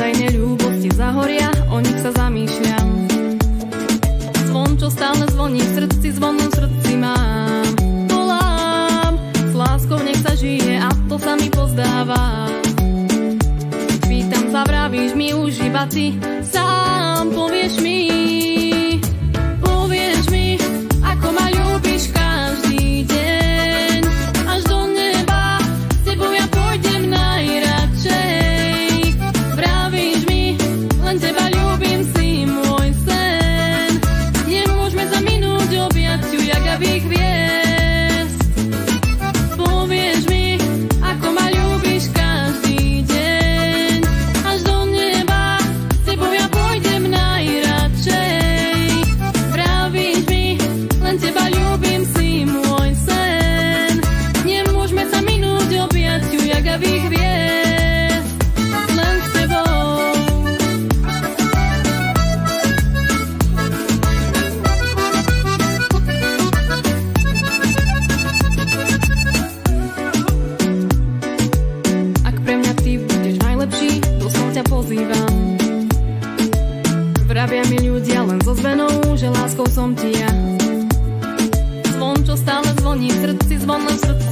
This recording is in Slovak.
tajnej ľúbosti zahoria, o nich sa zamýšľam. Zvon, čo stále zvoní v srdci, zvonom v srdci mám. Volám, s láskou nech sa žije a to sa mi pozdáva. Pýtam sa, vravíš mi už iba ty, sám povieš mi, ako ma ľúbiš každý deň. Až do neba s tebou ja pôjdem najradšej. Vravíš mi, len teba ľúbim, si môj sen. Nemôžeme sa minúť objaťu, jak abych hviezd. Povieš mi, ako ma ľúbiš každý deň. Až do neba s tebou ja pôjdem najradšej. Vravíš mi, len teba ľúbim, si môj sen. Nemôžeme sa minúť objaťu, jak abych hviezd. Len s tebou. Ak pre mňa ty budeš najlepší, to som ťa pozývam. Vravia mi ľudia len so zvenou, že láskou som ti ja. Zvon, čo stále zvoní v srdci, zvon len v srdci